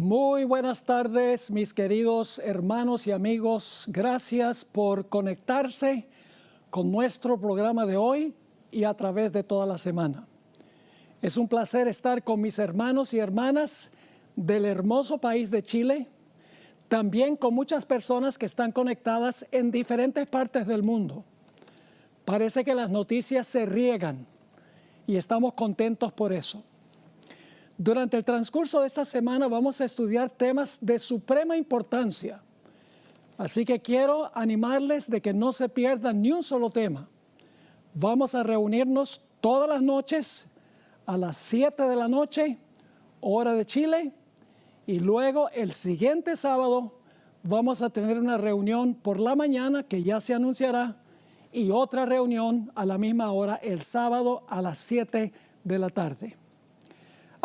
Muy buenas tardes, mis queridos hermanos y amigos. Gracias por conectarse con nuestro programa de hoy y a través de toda la semana. Es un placer estar con mis hermanos y hermanas del hermoso país de Chile, también con muchas personas que están conectadas en diferentes partes del mundo. Parece que las noticias se riegan y estamos contentos por eso. Durante el transcurso de esta semana vamos a estudiar temas de suprema importancia. Así que quiero animarles de que no se pierdan ni un solo tema. Vamos a reunirnos todas las noches a las 7 de la noche, hora de Chile, y luego el siguiente sábado vamos a tener una reunión por la mañana que ya se anunciará y otra reunión a la misma hora el sábado a las 7 de la tarde.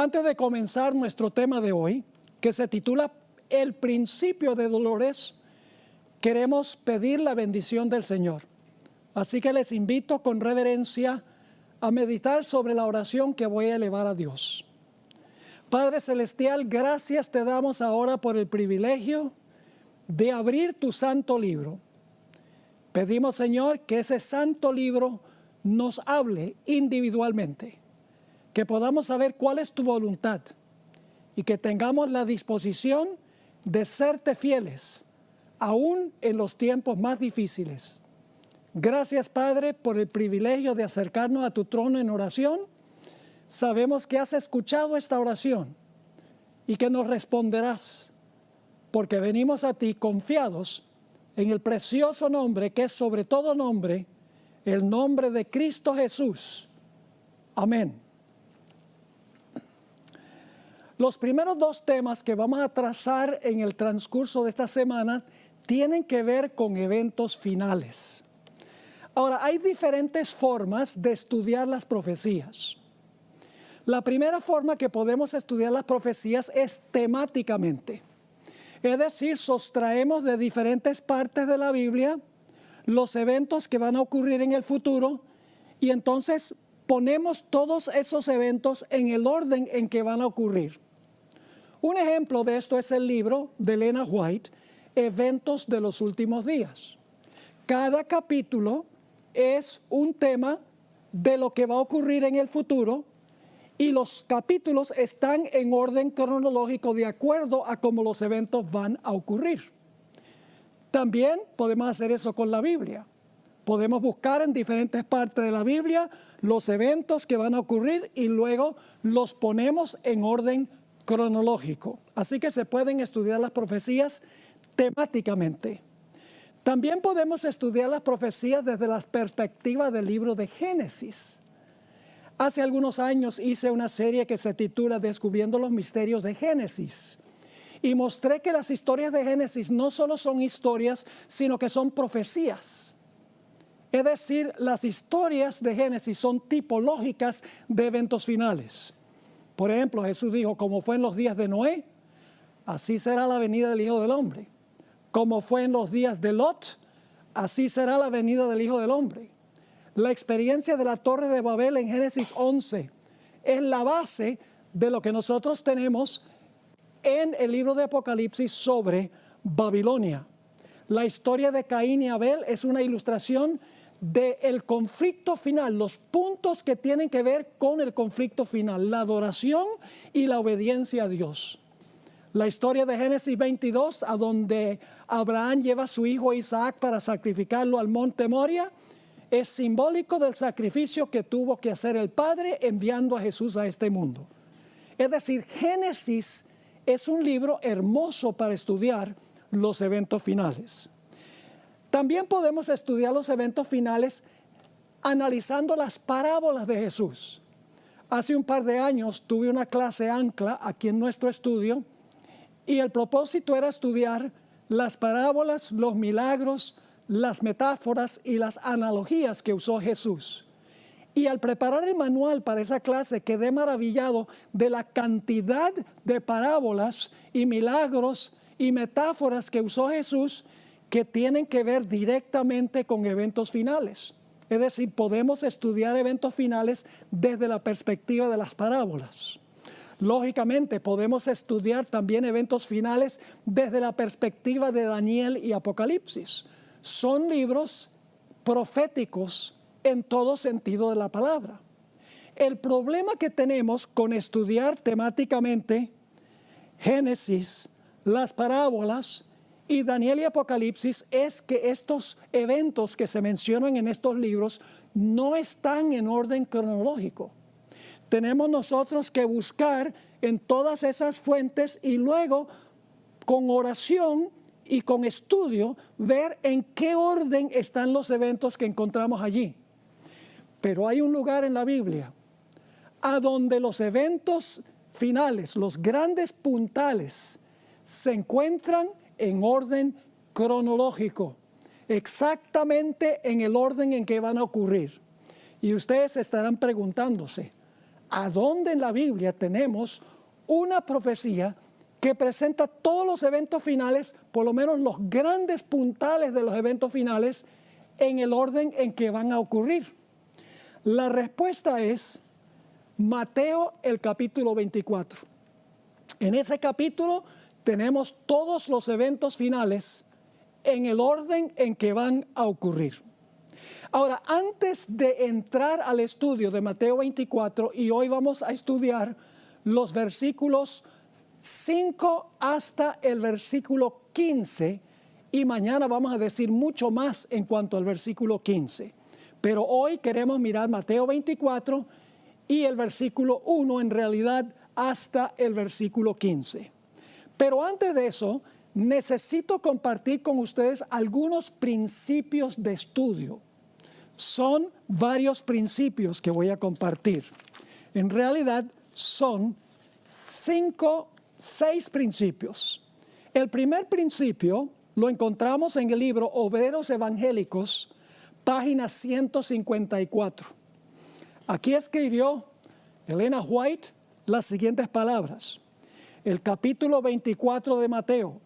Antes de comenzar nuestro tema de hoy, que se titula El principio de dolores, queremos pedir la bendición del Señor. Así que les invito con reverencia a meditar sobre la oración que voy a elevar a Dios. Padre Celestial, gracias te damos ahora por el privilegio de abrir tu santo libro. Pedimos, Señor, que ese santo libro nos hable individualmente, que podamos saber cuál es tu voluntad y que tengamos la disposición de serte fieles, aún en los tiempos más difíciles. Gracias, Padre, por el privilegio de acercarnos a tu trono en oración. Sabemos que has escuchado esta oración y que nos responderás, porque venimos a ti confiados en el precioso nombre que es sobre todo nombre, el nombre de Cristo Jesús. Amén. Los primeros dos temas que vamos a trazar en el transcurso de esta semana tienen que ver con eventos finales. Ahora, hay diferentes formas de estudiar las profecías. La primera forma que podemos estudiar las profecías es temáticamente. Es decir, sustraemos de diferentes partes de la Biblia los eventos que van a ocurrir en el futuro y entonces ponemos todos esos eventos en el orden en que van a ocurrir. Un ejemplo de esto es el libro de Elena White, Eventos de los Últimos Días. Cada capítulo es un tema de lo que va a ocurrir en el futuro y los capítulos están en orden cronológico de acuerdo a cómo los eventos van a ocurrir. También podemos hacer eso con la Biblia. Podemos buscar en diferentes partes de la Biblia los eventos que van a ocurrir y luego los ponemos en orden cronológico. Así que se pueden estudiar las profecías temáticamente. También podemos estudiar las profecías desde la perspectiva del libro de Génesis. Hace algunos años hice una serie que se titula Descubriendo los misterios de Génesis. Y mostré que las historias de Génesis no solo son historias, sino que son profecías. Es decir, las historias de Génesis son tipológicas de eventos finales. Por ejemplo, Jesús dijo, como fue en los días de Noé, así será la venida del Hijo del Hombre. Como fue en los días de Lot, así será la venida del Hijo del Hombre. La experiencia de la Torre de Babel en Génesis 11 es la base de lo que nosotros tenemos en el libro de Apocalipsis sobre Babilonia. La historia de Caín y Abel es una ilustración del conflicto final, los puntos que tienen que ver con el conflicto final, la adoración y la obediencia a Dios. La historia de Génesis 22, a donde Abraham lleva a su hijo Isaac para sacrificarlo al monte Moria, es simbólico del sacrificio que tuvo que hacer el Padre enviando a Jesús a este mundo. Es decir, Génesis es un libro hermoso para estudiar los eventos finales. También podemos estudiar los eventos finales analizando las parábolas de Jesús. Hace un par de años tuve una clase ancla aquí en nuestro estudio y el propósito era estudiar las parábolas, los milagros, las metáforas y las analogías que usó Jesús. Y al preparar el manual para esa clase quedé maravillado de la cantidad de parábolas y milagros y metáforas que usó Jesús que tienen que ver directamente con eventos finales. Es decir, podemos estudiar eventos finales desde la perspectiva de las parábolas. Lógicamente, podemos estudiar también eventos finales desde la perspectiva de Daniel y Apocalipsis. Son libros proféticos en todo sentido de la palabra. El problema que tenemos con estudiar temáticamente Génesis, las parábolas y Daniel y Apocalipsis es que estos eventos que se mencionan en estos libros no están en orden cronológico. Tenemos nosotros que buscar en todas esas fuentes y luego con oración y con estudio ver en qué orden están los eventos que encontramos allí. Pero hay un lugar en la Biblia a donde los eventos finales, los grandes puntales, se encuentran en orden cronológico, exactamente en el orden en que van a ocurrir. Y ustedes estarán preguntándose, ¿a dónde en la Biblia tenemos una profecía que presenta todos los eventos finales, por lo menos los grandes puntales de los eventos finales, en el orden en que van a ocurrir? La respuesta es Mateo, el capítulo 24. En ese capítulo tenemos todos los eventos finales en el orden en que van a ocurrir. Ahora, antes de entrar al estudio de Mateo 24, y hoy vamos a estudiar los versículos 5 hasta el versículo 15, y mañana vamos a decir mucho más en cuanto al versículo 15. Pero hoy queremos mirar Mateo 24 y el versículo 1 en realidad hasta el versículo 15. Pero antes de eso, necesito compartir con ustedes algunos principios de estudio. Son varios principios que voy a compartir. En realidad son 6 principios. El primer principio lo encontramos en el libro Obreros Evangélicos, página 154. Aquí escribió Elena White las siguientes palabras. El capítulo 24 de Mateo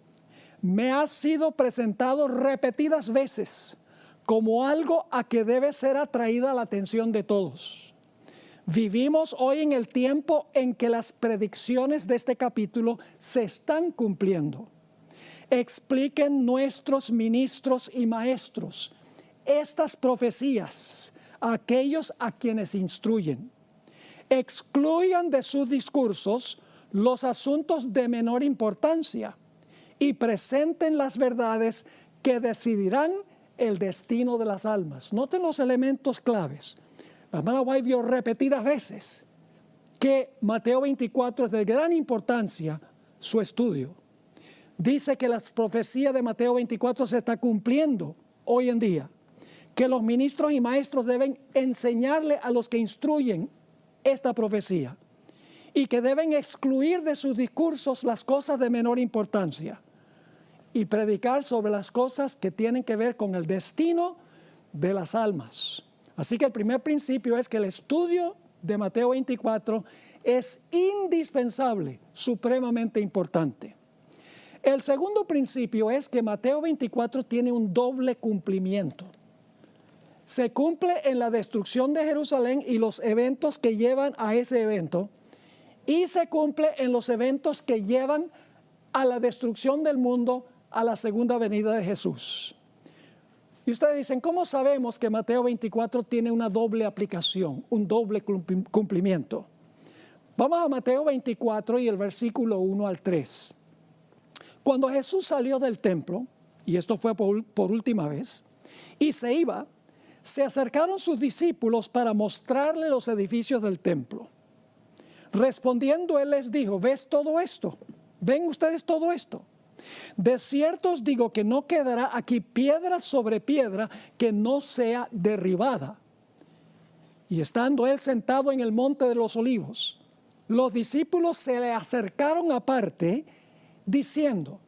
me ha sido presentado repetidas veces como algo a que debe ser atraída la atención de todos. Vivimos hoy en el tiempo en que las predicciones de este capítulo se están cumpliendo. Expliquen nuestros ministros y maestros estas profecías a aquellos a quienes instruyen. Excluyan de sus discursos los asuntos de menor importancia y presenten las verdades que decidirán el destino de las almas. Noten los elementos claves. La hermana White vio repetidas veces que Mateo 24 es de gran importancia su estudio. Dice que las profecías de Mateo 24 se está cumpliendo hoy en día, que los ministros y maestros deben enseñarle a los que instruyen esta profecía y que deben excluir de sus discursos las cosas de menor importancia y predicar sobre las cosas que tienen que ver con el destino de las almas. Así que el primer principio es que el estudio de Mateo 24 es indispensable, supremamente importante. El segundo principio es que Mateo 24 tiene un doble cumplimiento. Se cumple en la destrucción de Jerusalén y los eventos que llevan a ese evento, y se cumple en los eventos que llevan a la destrucción del mundo, a la segunda venida de Jesús. Y ustedes dicen, ¿cómo sabemos que Mateo 24 tiene una doble aplicación, un doble cumplimiento? Vamos a Mateo 24 y el versículo 1 al 3. Cuando Jesús salió del templo, y esto fue por última vez, y se iba, se acercaron sus discípulos para mostrarle los edificios del templo. Respondiendo, él les dijo, ¿ves todo esto? ¿Ven ustedes todo esto? De cierto os digo que no quedará aquí piedra sobre piedra que no sea derribada. Y estando él sentado en el monte de los olivos, los discípulos se le acercaron aparte, diciendo,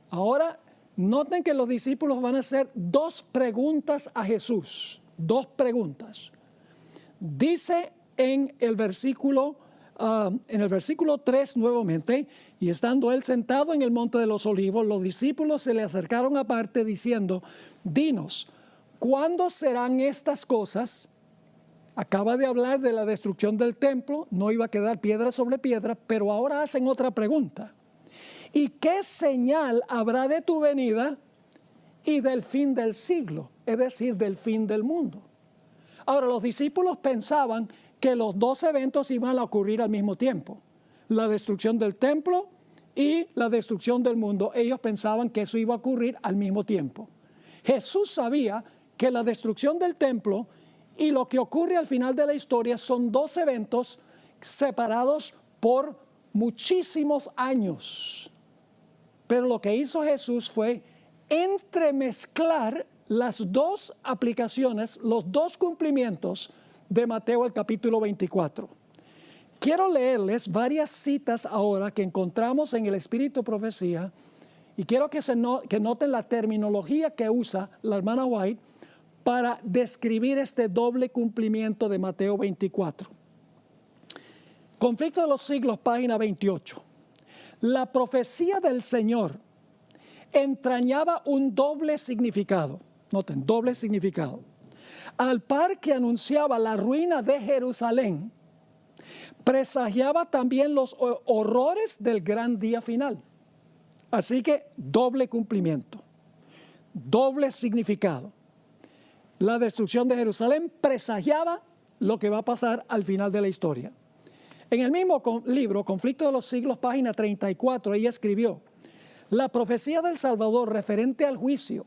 ahora noten que los discípulos van a hacer 2 preguntas a Jesús, 2 preguntas. Dice en el versículo 3 nuevamente, y estando él sentado en el monte de los olivos, los discípulos se le acercaron aparte diciendo, dinos, ¿cuándo serán estas cosas? Acaba de hablar de la destrucción del templo, no iba a quedar piedra sobre piedra, pero ahora hacen otra pregunta. ¿Y qué señal habrá de tu venida y del fin del siglo? Es decir, del fin del mundo. Ahora, los discípulos pensaban que los dos eventos iban a ocurrir al mismo tiempo. La destrucción del templo y la destrucción del mundo. Ellos pensaban que eso iba a ocurrir al mismo tiempo. Jesús sabía que la destrucción del templo y lo que ocurre al final de la historia son dos eventos separados por muchísimos años. Pero lo que hizo Jesús fue entremezclar las dos aplicaciones, los dos cumplimientos de Mateo el capítulo 24. Quiero leerles varias citas ahora que encontramos en el Espíritu de Profecía y quiero que noten la terminología que usa la hermana White para describir este doble cumplimiento de Mateo 24. Conflicto de los siglos, página 28. La profecía del Señor entrañaba un doble significado. Noten, doble significado. Al par que anunciaba la ruina de Jerusalén, presagiaba también los horrores del gran día final. Así que doble cumplimiento, doble significado. La destrucción de Jerusalén presagiaba lo que va a pasar al final de la historia. En el mismo libro, Conflicto de los Siglos, página 34, ella escribió: la profecía del Salvador referente al juicio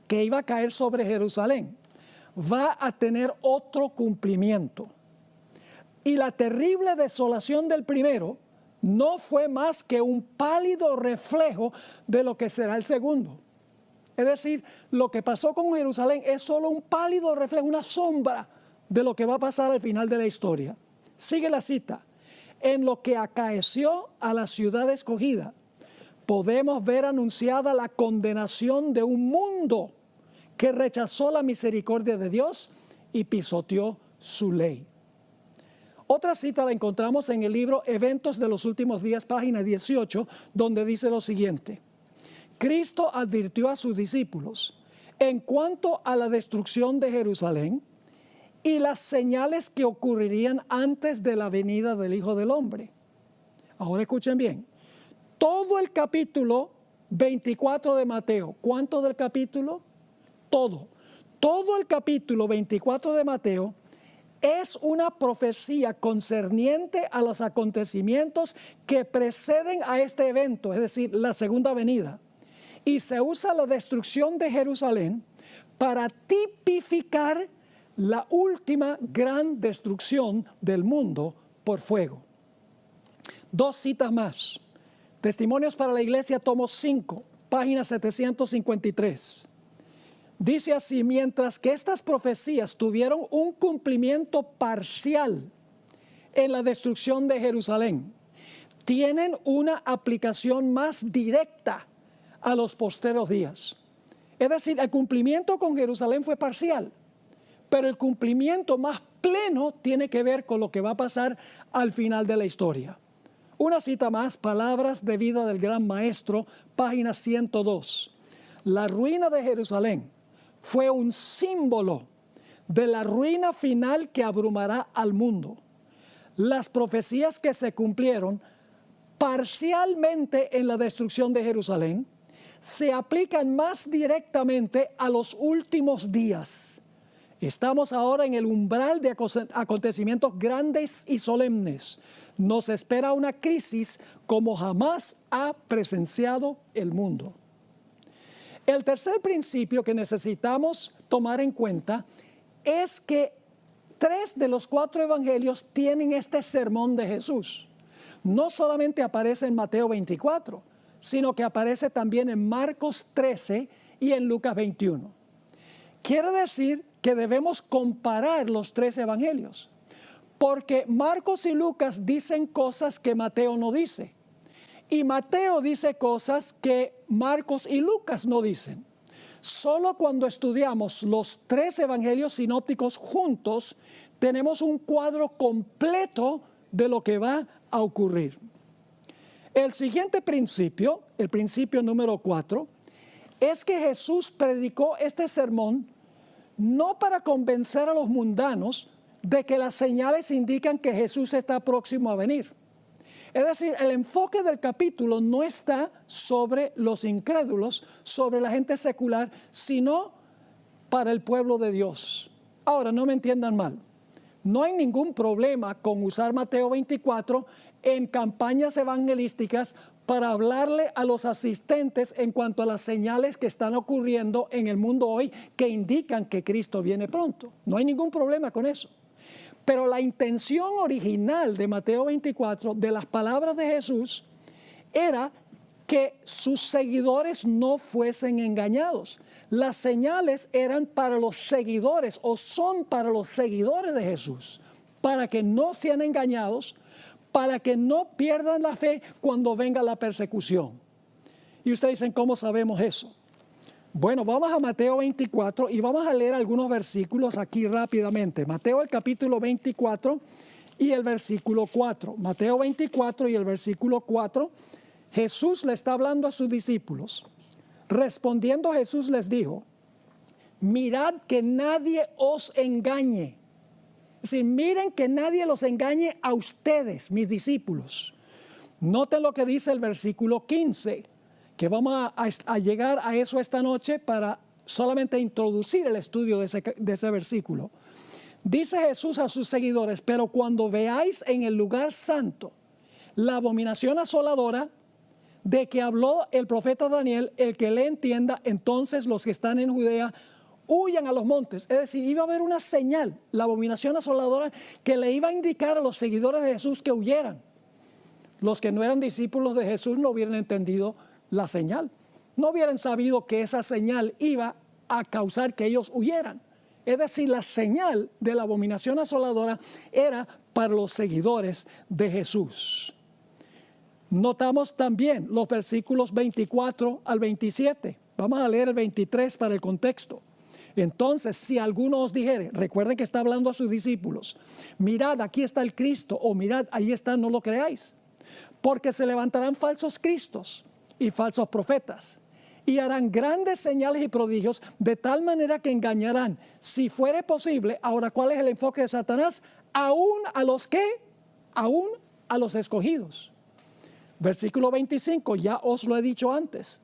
que iba a caer sobre Jerusalén va a tener otro cumplimiento. Y la terrible desolación del primero no fue más que un pálido reflejo de lo que será el segundo. Es decir, lo que pasó con Jerusalén es solo un pálido reflejo, una sombra de lo que va a pasar al final de la historia. Sigue la cita. En lo que acaeció a la ciudad escogida, podemos ver anunciada la condenación de un mundo que rechazó la misericordia de Dios y pisoteó su ley. Otra cita la encontramos en el libro Eventos de los Últimos Días, página 18, donde dice lo siguiente: Cristo advirtió a sus discípulos en cuanto a la destrucción de Jerusalén y las señales que ocurrirían antes de la venida del Hijo del Hombre. Ahora escuchen bien, todo el capítulo 24 de Mateo, ¿cuánto del capítulo? Todo el capítulo 24 de Mateo es una profecía concerniente a los acontecimientos que preceden a este evento, es decir, la segunda venida. Y se usa la destrucción de Jerusalén para tipificar la última gran destrucción del mundo por fuego. Dos citas más. Testimonios para la Iglesia, tomo 5, página 753. Dice así: mientras que estas profecías tuvieron un cumplimiento parcial en la destrucción de Jerusalén, tienen una aplicación más directa a los posteros días. Es decir, el cumplimiento con Jerusalén fue parcial, pero el cumplimiento más pleno tiene que ver con lo que va a pasar al final de la historia. Una cita más, Palabras de Vida del Gran Maestro, página 102. La ruina de Jerusalén fue un símbolo de la ruina final que abrumará al mundo. Las profecías que se cumplieron parcialmente en la destrucción de Jerusalén se aplican más directamente a los últimos días. Estamos ahora en el umbral de acontecimientos grandes y solemnes. Nos espera una crisis como jamás ha presenciado el mundo. El tercer principio que necesitamos tomar en cuenta es que 3 de los 4 evangelios tienen este sermón de Jesús. No solamente aparece en Mateo 24, sino que aparece también en Marcos 13 y en Lucas 21. Quiere decir que debemos comparar los 3 evangelios, porque Marcos y Lucas dicen cosas que Mateo no dice. Y Mateo dice cosas que Marcos y Lucas no dicen. Solo cuando estudiamos los 3 evangelios sinópticos juntos, tenemos un cuadro completo de lo que va a ocurrir. El siguiente principio, el principio número 4, es que Jesús predicó este sermón no para convencer a los mundanos de que las señales indican que Jesús está próximo a venir. Es decir, el enfoque del capítulo no está sobre los incrédulos, sobre la gente secular, sino para el pueblo de Dios. Ahora, no me entiendan mal. No hay ningún problema con usar Mateo 24 en campañas evangelísticas para hablarle a los asistentes en cuanto a las señales que están ocurriendo en el mundo hoy que indican que Cristo viene pronto. No hay ningún problema con eso. Pero la intención original de Mateo 24, de las palabras de Jesús, era que sus seguidores no fuesen engañados. Las señales eran para los seguidores o son para los seguidores de Jesús, para que no sean engañados, para que no pierdan la fe cuando venga la persecución. Y ustedes dicen, ¿cómo sabemos eso? Bueno, vamos a Mateo 24 y vamos a leer algunos versículos aquí rápidamente. Mateo el capítulo 24 y el versículo 4. Mateo 24 y el versículo 4. Jesús le está hablando a sus discípulos. Respondiendo Jesús les dijo, mirad que nadie os engañe. Es decir, miren que nadie los engañe a ustedes, mis discípulos. Noten lo que dice el versículo 15, que vamos a llegar a eso esta noche para solamente introducir el estudio de ese versículo. Dice Jesús a sus seguidores, pero cuando veáis en el lugar santo la abominación asoladora de que habló el profeta Daniel, el que le entienda, entonces los que están en Judea huyan a los montes. Es decir, iba a haber una señal, la abominación asoladora, que le iba a indicar a los seguidores de Jesús que huyeran. Los que no eran discípulos de Jesús no hubieran entendido la señal. No hubieran sabido que esa señal iba a causar que ellos huyeran. Es decir, la señal de la abominación asoladora era para los seguidores de Jesús. Notamos también los versículos 24 al 27. Vamos a leer el 23 para el contexto. Entonces, si alguno os dijere, recuerden que está hablando a sus discípulos, mirad, aquí está el Cristo, o mirad, ahí está, no lo creáis. Porque se levantarán falsos cristos y falsos profetas, y harán grandes señales y prodigios, de tal manera que engañarán, si fuere posible. Ahora, ¿cuál es el enfoque de Satanás? Aún a los que, aún a los escogidos. Versículo 25, ya os lo he dicho antes.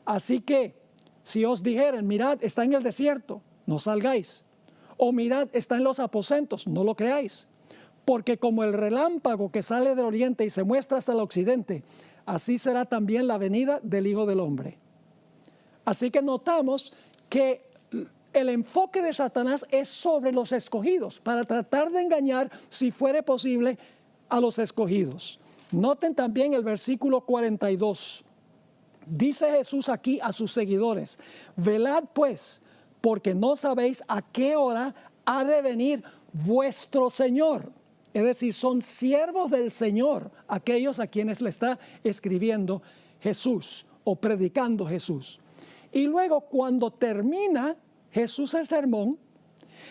Así que, si os dijeren, mirad, está en el desierto, no salgáis. O mirad, está en los aposentos, no lo creáis. Porque como el relámpago que sale del oriente y se muestra hasta el occidente, así será también la venida del Hijo del Hombre. Así que notamos que el enfoque de Satanás es sobre los escogidos, para tratar de engañar, si fuere posible, a los escogidos. Noten también el versículo 42. Dice Jesús aquí a sus seguidores, velad pues, porque no sabéis a qué hora ha de venir vuestro Señor. Es decir, son siervos del Señor aquellos a quienes le está escribiendo Jesús o predicando Jesús. Y luego, cuando termina Jesús el sermón,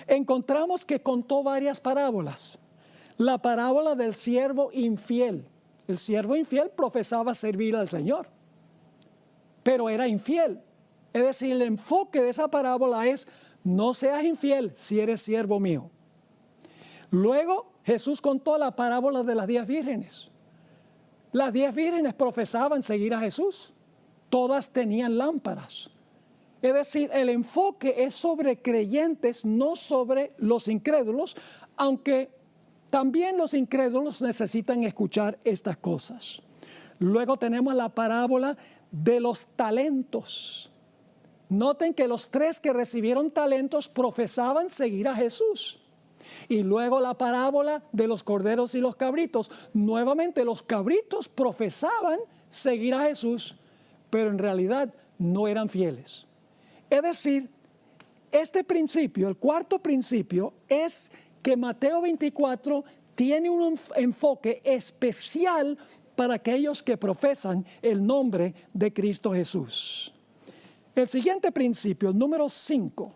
encontramos que contó varias parábolas. La parábola del siervo infiel. El siervo infiel profesaba servir al Señor, pero era infiel. Es decir, el enfoque de esa parábola es, no seas infiel si eres siervo mío. Luego Jesús contó la parábola de las 10 vírgenes. Las 10 vírgenes profesaban seguir a Jesús. Todas tenían lámparas. Es decir, el enfoque es sobre creyentes, no sobre los incrédulos, aunque también los incrédulos necesitan escuchar estas cosas. Luego tenemos la parábola de los talentos. Noten que los 3 que recibieron talentos profesaban seguir a Jesús. Y luego la parábola de los corderos y los cabritos. Nuevamente los cabritos profesaban seguir a Jesús, pero en realidad no eran fieles. Es decir, este principio, el cuarto principio, es que Mateo 24 tiene un enfoque especial para aquellos que profesan el nombre de Cristo Jesús. El siguiente principio, número 5,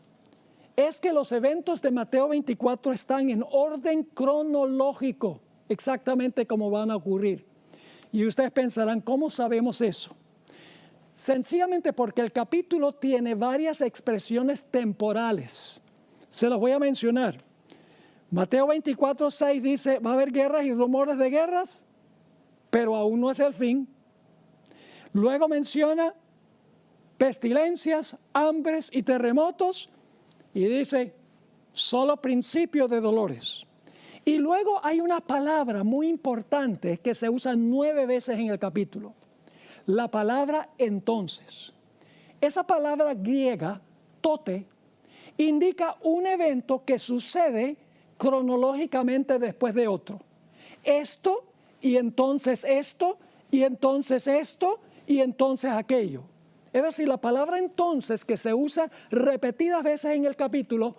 es que los eventos de Mateo 24 están en orden cronológico, exactamente como van a ocurrir. Y ustedes pensarán, ¿cómo sabemos eso? Sencillamente porque el capítulo tiene varias expresiones temporales. Se las voy a mencionar. Mateo 24:6 dice, va a haber guerras y rumores de guerras, pero aún no es el fin. Luego menciona pestilencias, hambres y terremotos, y dice, solo principio de dolores. Y luego hay una palabra muy importante que se usa 9 veces en el capítulo. La palabra entonces. Esa palabra griega, tote, indica un evento que sucede cronológicamente después de otro. Esto, y entonces esto, y entonces esto, y entonces aquello. Es decir, la palabra entonces, que se usa repetidas veces en el capítulo,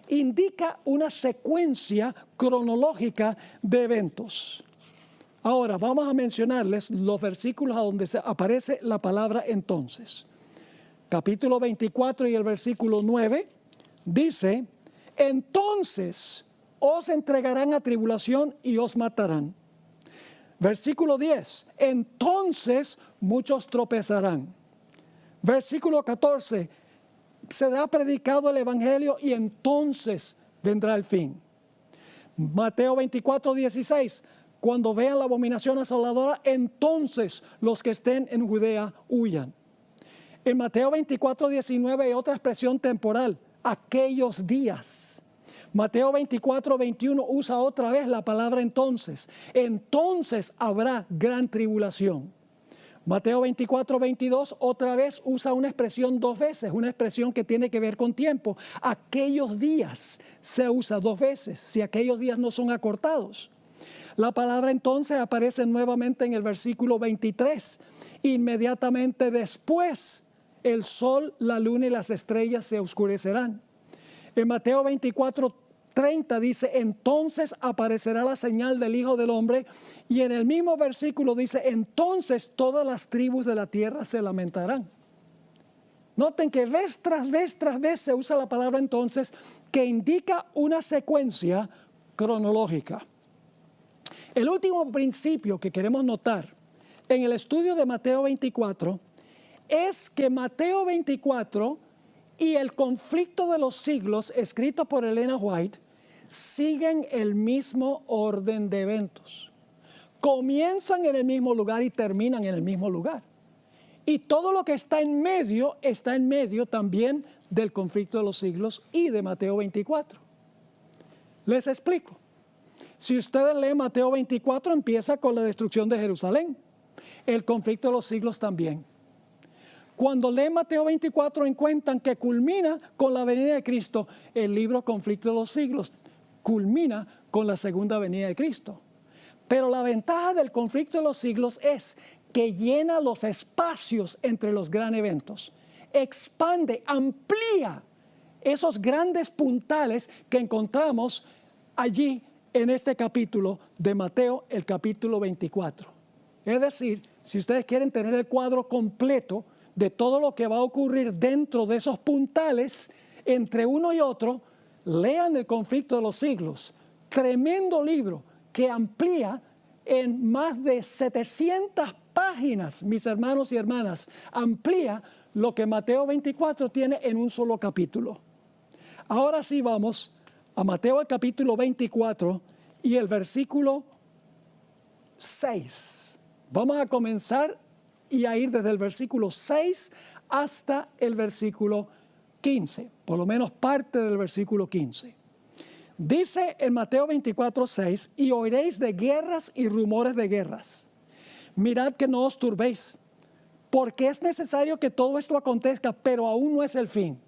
indica una secuencia cronológica de eventos. Ahora vamos a mencionarles los versículos a donde aparece la palabra entonces. Capítulo 24 y el versículo 9 dice, entonces os entregarán a tribulación y os matarán. Versículo 10, entonces muchos tropezarán. Versículo 14, será predicado el evangelio y entonces vendrá el fin. Mateo 24:16, cuando vean la abominación asoladora, entonces los que estén en Judea huyan. En Mateo 24:19 hay otra expresión temporal, aquellos días. Mateo 24:21 usa otra vez la palabra entonces. Entonces habrá gran tribulación. Mateo 24:22 otra vez usa una expresión 2 veces, una expresión que tiene que ver con tiempo. Aquellos días se usa 2 veces, si aquellos días no son acortados. La palabra entonces aparece nuevamente en el versículo 23. Inmediatamente después, el sol, la luna y las estrellas se oscurecerán. En Mateo 24:30 dice, entonces aparecerá la señal del Hijo del Hombre, y en el mismo versículo dice, entonces todas las tribus de la tierra se lamentarán. Noten que vez tras vez se usa la palabra entonces, que indica una secuencia cronológica. El último principio que queremos notar en el estudio de Mateo 24 es que Mateo 24 y el conflicto de los siglos, escrito por Elena White, siguen el mismo orden de eventos. Comienzan en el mismo lugar y terminan en el mismo lugar. Y todo lo que está en medio también del conflicto de los siglos y de Mateo 24. Les explico. Si ustedes leen Mateo 24, empieza con la destrucción de Jerusalén. El conflicto de los siglos también. Cuando leen Mateo 24 encuentran que culmina con la venida de Cristo. El libro Conflicto de los Siglos culmina con la segunda venida de Cristo. Pero la ventaja del conflicto de los siglos es que llena los espacios entre los grandes eventos. Expande, amplía esos grandes puntales que encontramos allí en este capítulo de Mateo, el capítulo 24. Es decir, si ustedes quieren tener el cuadro completo de todo lo que va a ocurrir dentro de esos puntales, entre uno y otro, lean el conflicto de los siglos. Tremendo libro que amplía en más de 700 páginas, mis hermanos y hermanas, amplía lo que Mateo 24 tiene en un solo capítulo. Ahora sí vamos a Mateo el capítulo 24 y el versículo 6. Vamos a comenzar y a ir desde el versículo 6 hasta el versículo 15, por lo menos parte del versículo 15. Dice en Mateo 24:6, y oiréis de guerras y rumores de guerras. Mirad que no os turbéis, porque es necesario que todo esto acontezca, pero aún no es el fin.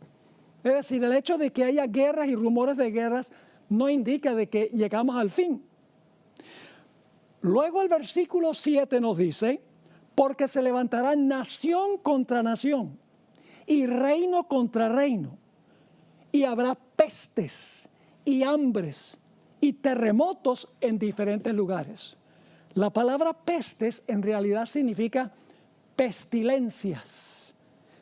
Es decir, el hecho de que haya guerras y rumores de guerras no indica de que llegamos al fin. Luego el versículo 7 nos dice, porque se levantará nación contra nación y reino contra reino, y habrá pestes y hambres y terremotos en diferentes lugares. La palabra pestes en realidad significa pestilencias.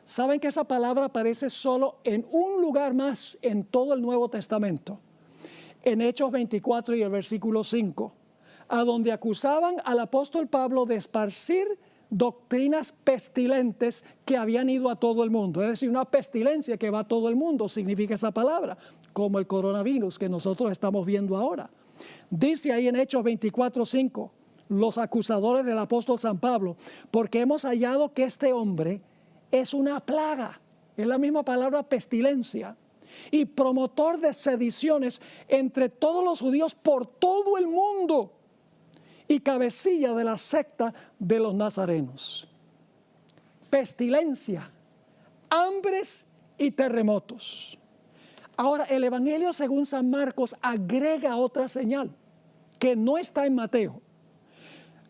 ¿Saben que esa palabra aparece solo en un lugar más en todo el Nuevo Testamento? En Hechos 24 y el versículo 5, a donde acusaban al apóstol Pablo de esparcir doctrinas pestilentes que habían ido a todo el mundo. Es decir, una pestilencia que va a todo el mundo, significa esa palabra. como el coronavirus que nosotros estamos viendo ahora. Dice ahí en Hechos 24:5, los acusadores del apóstol San Pablo, porque hemos hallado que este hombre es una plaga, es la misma palabra pestilencia, y promotor de sediciones entre todos los judíos por todo el mundo, y cabecilla de la secta de los nazarenos. Pestilencia, hambres y terremotos. Ahora, el Evangelio según San Marcos agrega otra señal que no está en Mateo.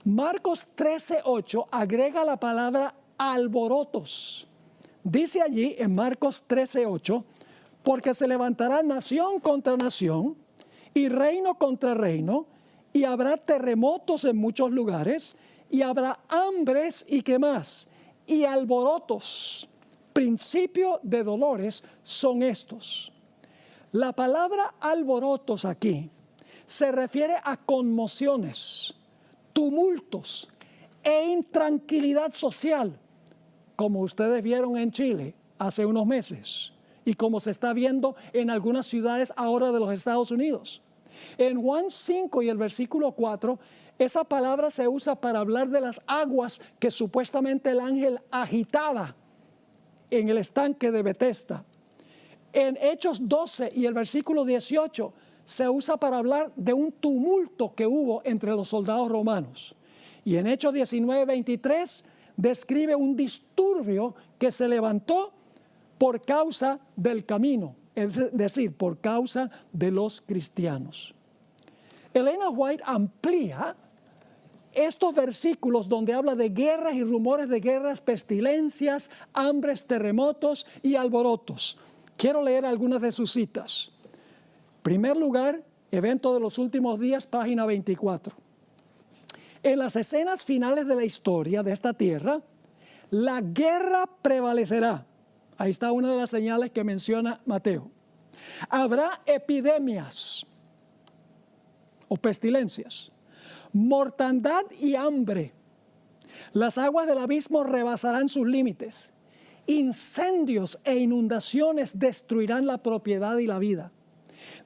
Marcos 13:8 agrega la palabra alborotos. Dice allí en Marcos 13:8, porque se levantará nación contra nación y reino contra reino, y habrá terremotos en muchos lugares, y habrá hambres y ¿qué más? Y alborotos. Principio de dolores son estos. La palabra alborotos aquí se refiere a conmociones, tumultos e intranquilidad social, como ustedes vieron en Chile hace unos meses y como se está viendo en algunas ciudades ahora de los Estados Unidos. En Juan 5 y el versículo 4, esa palabra se usa para hablar de las aguas que supuestamente el ángel agitaba en el estanque de Betesda. En Hechos 12 y el versículo 18 se usa para hablar de un tumulto que hubo entre los soldados romanos. Y en Hechos 19:23 describe un disturbio que se levantó por causa del camino, es decir, por causa de los cristianos. Elena White amplía estos versículos donde habla de guerras y rumores de guerras, pestilencias, hambres, terremotos y alborotos. Quiero leer algunas de sus citas. Primer lugar, evento de los últimos días, página 24. En las escenas finales de la historia de esta tierra, la guerra prevalecerá. Ahí está una de las señales que menciona Mateo. Habrá epidemias o pestilencias, mortandad y hambre. Las aguas del abismo rebasarán sus límites. Incendios e inundaciones destruirán la propiedad y la vida.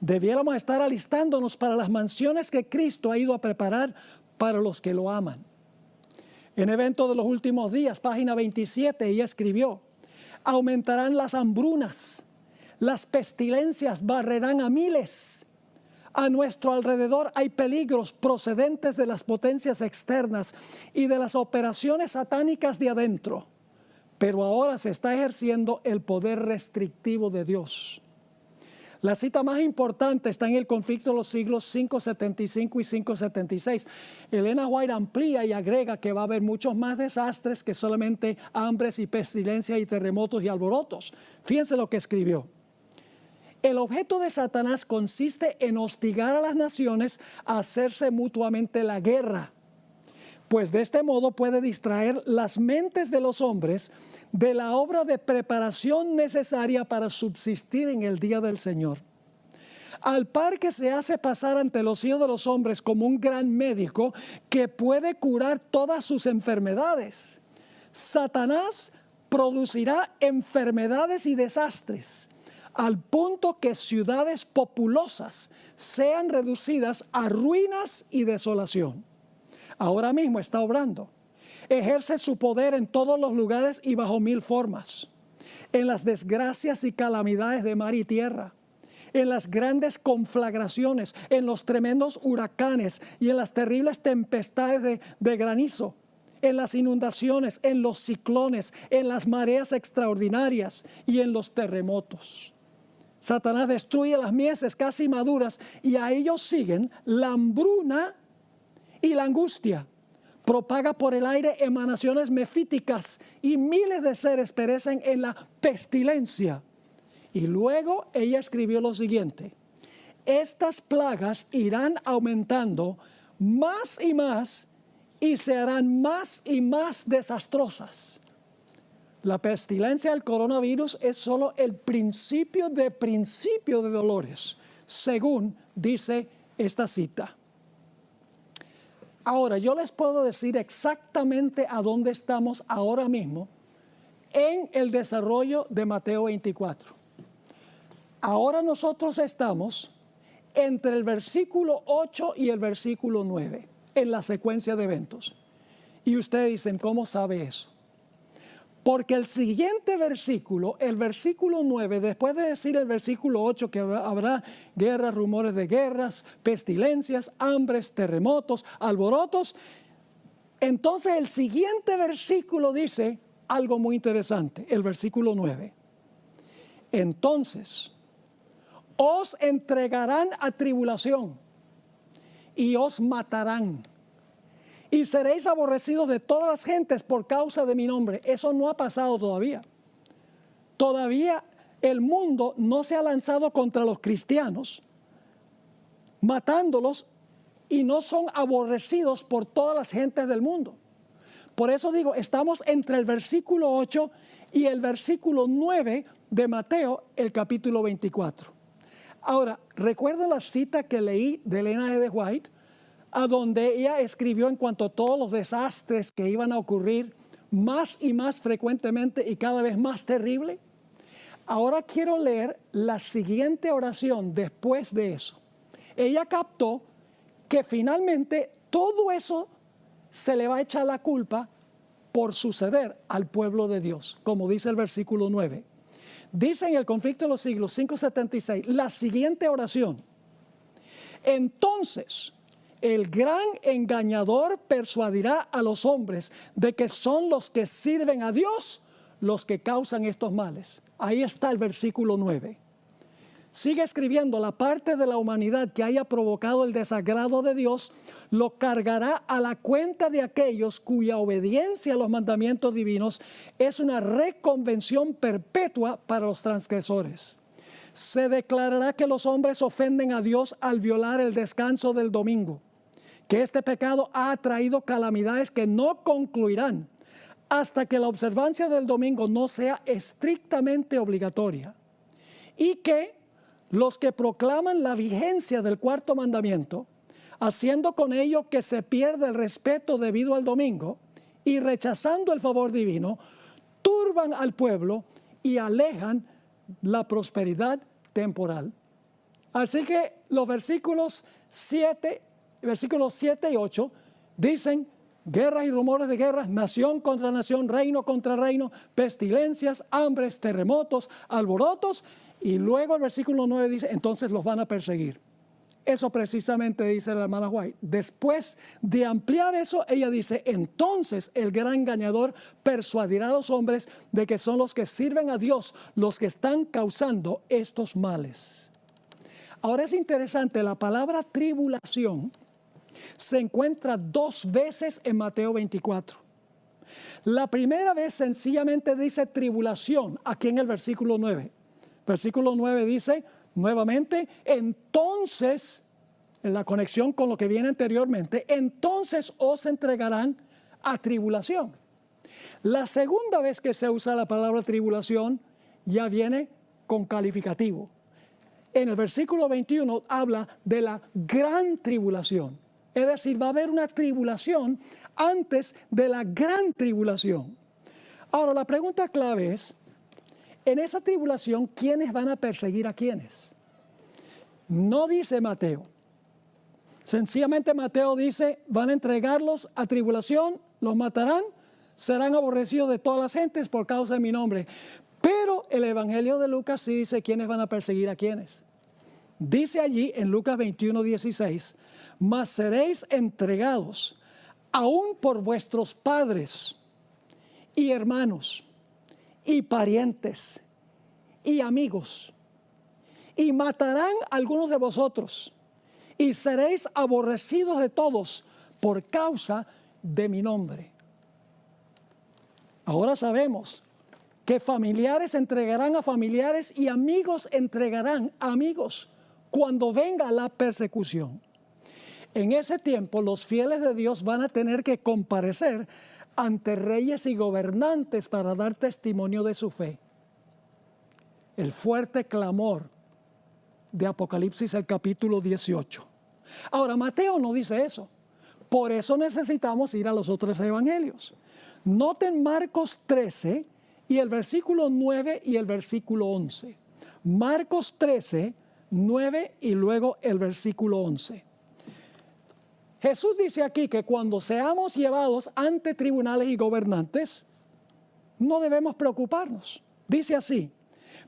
Debiéramos estar alistándonos para las mansiones que Cristo ha ido a preparar para los que lo aman. En Evento de los Últimos Días, página 27, ella escribió: aumentarán las hambrunas, las pestilencias barrerán a miles. A nuestro alrededor hay peligros procedentes de las potencias externas y de las operaciones satánicas de adentro. Pero ahora se está ejerciendo el poder restrictivo de Dios. La cita más importante está en el conflicto de los siglos 575 y 576. Elena White amplía y agrega que va a haber muchos más desastres que solamente hambres y pestilencias y terremotos y alborotos. Fíjense lo que escribió. El objeto de Satanás consiste en hostigar a las naciones a hacerse mutuamente la guerra, pues de este modo puede distraer las mentes de los hombres de la obra de preparación necesaria para subsistir en el día del Señor. Al par que se hace pasar ante los hijos de los hombres como un gran médico que puede curar todas sus enfermedades, Satanás producirá enfermedades y desastres, al punto que ciudades populosas sean reducidas a ruinas y desolación. Ahora mismo está obrando. Ejerce su poder en todos los lugares y bajo mil formas. En las desgracias y calamidades de mar y tierra, en las grandes conflagraciones, en los tremendos huracanes y en las terribles tempestades de granizo, en las inundaciones, en los ciclones, en las mareas extraordinarias y en los terremotos. Satanás destruye las mieses casi maduras y a ellos siguen la hambruna y la angustia. Propaga por el aire emanaciones mefíticas y miles de seres perecen en la pestilencia. Y luego ella escribió lo siguiente: estas plagas irán aumentando más y se harán más y más desastrosas. La pestilencia del coronavirus es solo el principio de dolores, según dice esta cita. Ahora, yo les puedo decir exactamente a dónde estamos ahora mismo en el desarrollo de Mateo 24. Ahora nosotros estamos entre el versículo 8 y el versículo 9 en la secuencia de eventos. Y ustedes dicen, ¿cómo sabe eso? Porque el siguiente versículo, el versículo 9, después de decir el versículo 8 que habrá guerras, rumores de guerras, pestilencias, hambres, terremotos, alborotos, entonces el siguiente versículo dice algo muy interesante, el versículo 9. Entonces, os entregarán a tribulación y os matarán. Y seréis aborrecidos de todas las gentes por causa de mi nombre. Eso no ha pasado todavía. Todavía el mundo no se ha lanzado contra los cristianos, matándolos, y no son aborrecidos por todas las gentes del mundo. Por eso digo, estamos entre el versículo 8 y el versículo 9 de Mateo, el capítulo 24. Ahora, ¿recuerdan la cita que leí de Elena G. White? A donde ella escribió en cuanto a todos los desastres que iban a ocurrir más y más frecuentemente y cada vez más terrible. Ahora quiero leer la siguiente oración después de eso. Ella captó que finalmente todo eso se le va a echar la culpa por suceder al pueblo de Dios, como dice el versículo 9. Dice en el Conflicto de los Siglos 5:76 la siguiente oración. Entonces, el gran engañador persuadirá a los hombres de que son los que sirven a Dios los que causan estos males. Ahí está el versículo 9. Sigue escribiendo, la parte de la humanidad que haya provocado el desagrado de Dios lo cargará a la cuenta de aquellos cuya obediencia a los mandamientos divinos es una reconvención perpetua para los transgresores. Se declarará que los hombres ofenden a Dios al violar el descanso del domingo, que este pecado ha traído calamidades que no concluirán hasta que la observancia del domingo no sea estrictamente obligatoria, y que los que proclaman la vigencia del cuarto mandamiento, haciendo con ello que se pierda el respeto debido al domingo y rechazando el favor divino, turban al pueblo y alejan la prosperidad temporal. Así que los versículos 7 y 8 dicen guerras y rumores de guerras, nación contra nación, reino contra reino, pestilencias, hambres, terremotos, alborotos. Y luego el versículo 9 dice, entonces los van a perseguir. Eso precisamente dice la hermana White. Después de ampliar eso, ella dice, entonces el gran engañador persuadirá a los hombres de que son los que sirven a Dios los que están causando estos males. Ahora es interesante, la palabra tribulación se encuentra 2 veces en Mateo 24. La primera vez sencillamente dice tribulación, aquí en el versículo 9. Versículo 9 dice nuevamente, entonces, en la conexión con lo que viene anteriormente, entonces os entregarán a tribulación. La segunda vez que se usa la palabra tribulación ya viene con calificativo. En el versículo 21 habla de la gran tribulación. Es decir, va a haber una tribulación antes de la gran tribulación. Ahora, la pregunta clave es, en esa tribulación, ¿quiénes van a perseguir a quiénes? No dice Mateo. Sencillamente Mateo dice, van a entregarlos a tribulación, los matarán, serán aborrecidos de todas las gentes por causa de mi nombre. Pero el Evangelio de Lucas sí dice quiénes van a perseguir a quiénes. Dice allí en Lucas 21:16, mas seréis entregados aún por vuestros padres y hermanos y parientes y amigos, y matarán a algunos de vosotros, y seréis aborrecidos de todos por causa de mi nombre. Ahora sabemos que familiares entregarán a familiares y amigos entregarán a amigos cuando venga la persecución. En ese tiempo los fieles de Dios van a tener que comparecer ante reyes y gobernantes para dar testimonio de su fe. El fuerte clamor de Apocalipsis, el capítulo 18. Ahora, Mateo no dice eso. Por eso necesitamos ir a los otros evangelios. Noten Marcos 13 y el versículo 9 y el versículo 11. Marcos 13, 9 y luego el versículo 11. Jesús dice aquí que cuando seamos llevados ante tribunales y gobernantes, no debemos preocuparnos. Dice así: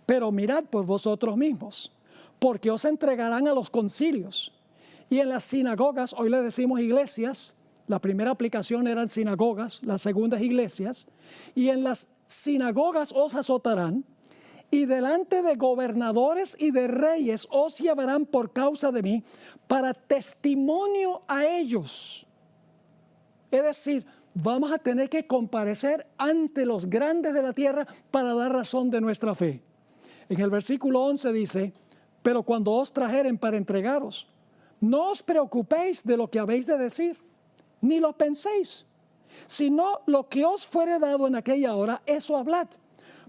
pero mirad por vosotros mismos, porque os entregarán a los concilios. Y en las sinagogas, hoy le decimos iglesias, la primera aplicación eran sinagogas, la segunda es iglesias, y en las sinagogas os azotarán, y delante de gobernadores y de reyes os llevarán por causa de mí para testimonio a ellos. Es decir, vamos a tener que comparecer ante los grandes de la tierra para dar razón de nuestra fe. En el versículo 11 dice: pero cuando os trajeren para entregaros, no os preocupéis de lo que habéis de decir, ni lo penséis, sino lo que os fuere dado en aquella hora, eso hablad.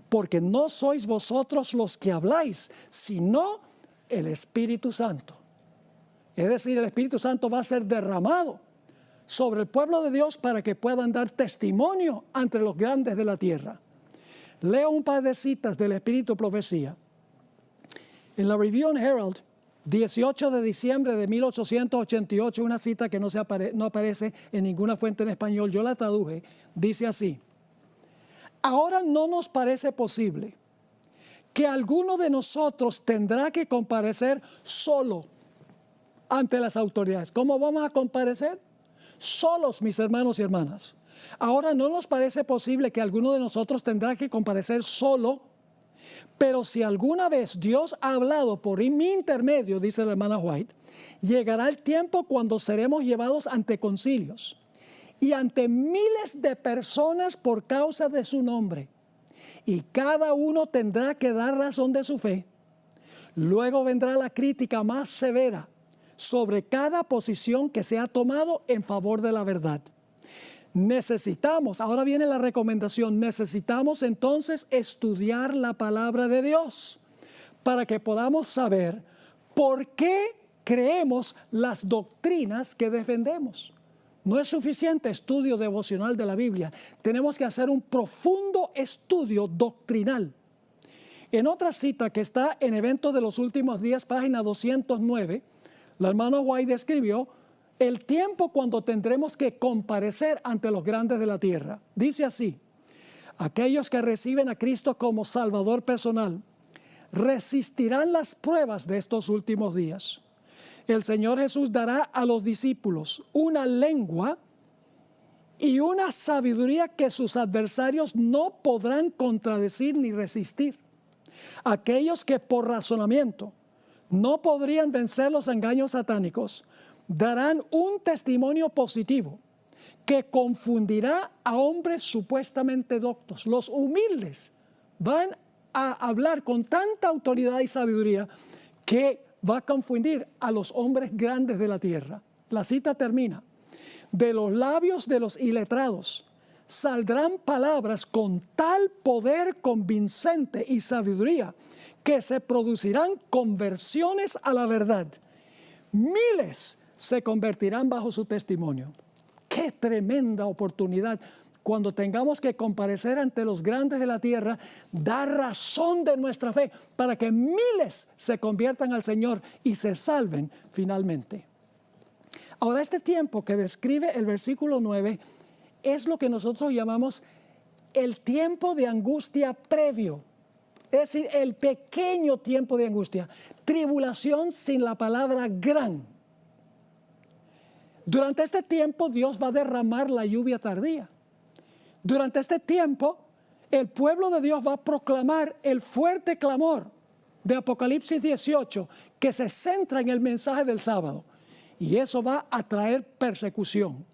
Porque no sois vosotros los que habláis, sino el Espíritu Santo. Es decir, el Espíritu Santo va a ser derramado sobre el pueblo de Dios para que puedan dar testimonio ante los grandes de la tierra. Leo un par de citas del Espíritu Profecía. En la Review and Herald, 18 de diciembre de 1888, una cita que no aparece en ninguna fuente en español, yo la traduje, dice así: ahora no nos parece posible que alguno de nosotros tendrá que comparecer solo ante las autoridades. ¿Cómo vamos a comparecer? Solos, mis hermanos y hermanas. Ahora no nos parece posible que alguno de nosotros tendrá que comparecer solo, pero si alguna vez Dios ha hablado por mi intermedio, dice la hermana White, llegará el tiempo cuando seremos llevados ante concilios y ante miles de personas por causa de su nombre, y cada uno tendrá que dar razón de su fe. Luego vendrá la crítica más severa sobre cada posición que se ha tomado en favor de la verdad. Necesitamos, ahora viene la recomendación, necesitamos entonces estudiar la palabra de Dios para que podamos saber por qué creemos las doctrinas que defendemos. No es suficiente estudio devocional de la Biblia, tenemos que hacer un profundo estudio doctrinal. En otra cita que está en Eventos de los Últimos Días, página 209, la hermana White escribió el tiempo cuando tendremos que comparecer ante los grandes de la tierra. Dice así: aquellos que reciben a Cristo como Salvador personal resistirán las pruebas de estos últimos días. El Señor Jesús dará a los discípulos una lengua y una sabiduría que sus adversarios no podrán contradecir ni resistir. Aquellos que por razonamiento no podrían vencer los engaños satánicos darán un testimonio positivo que confundirá a hombres supuestamente doctos. Los humildes van a hablar con tanta autoridad y sabiduría que va a confundir a los hombres grandes de la tierra. La cita termina: de los labios de los iletrados saldrán palabras con tal poder convincente y sabiduría que se producirán conversiones a la verdad. Miles se convertirán bajo su testimonio. ¡Qué tremenda oportunidad! Cuando tengamos que comparecer ante los grandes de la tierra, dar razón de nuestra fe para que miles se conviertan al Señor y se salven finalmente. Ahora, este tiempo que describe el versículo 9 es lo que nosotros llamamos el tiempo de angustia previo. Es decir, el pequeño tiempo de angustia. Tribulación sin la palabra gran. Durante este tiempo Dios va a derramar la lluvia tardía. Durante este tiempo el pueblo de Dios va a proclamar el fuerte clamor de Apocalipsis 18 que se centra en el mensaje del sábado, y eso va a traer persecución.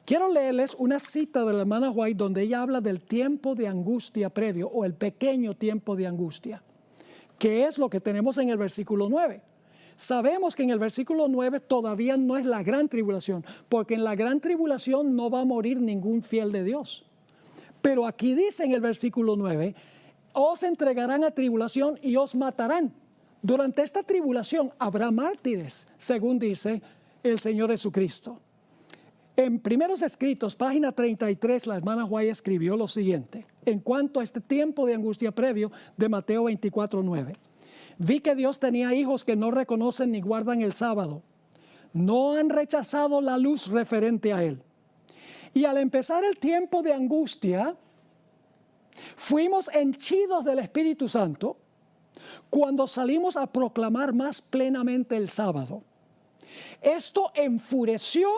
Quiero leerles una cita de la hermana White donde ella habla del tiempo de angustia previo o el pequeño tiempo de angustia, que es lo que tenemos en el versículo 9. Sabemos que en el versículo 9 todavía no es la gran tribulación, porque en la gran tribulación no va a morir ningún fiel de Dios. Pero aquí dice en el versículo 9, os entregarán a tribulación y os matarán. Durante esta tribulación habrá mártires, según dice el Señor Jesucristo. En Primeros Escritos, página 33, la hermana White escribió lo siguiente, en cuanto a este tiempo de angustia previo de Mateo 24:9. Vi que Dios tenía hijos que no reconocen ni guardan el sábado. No han rechazado la luz referente a Él. Y al empezar el tiempo de angustia, fuimos henchidos del Espíritu Santo cuando salimos a proclamar más plenamente el sábado. Esto enfureció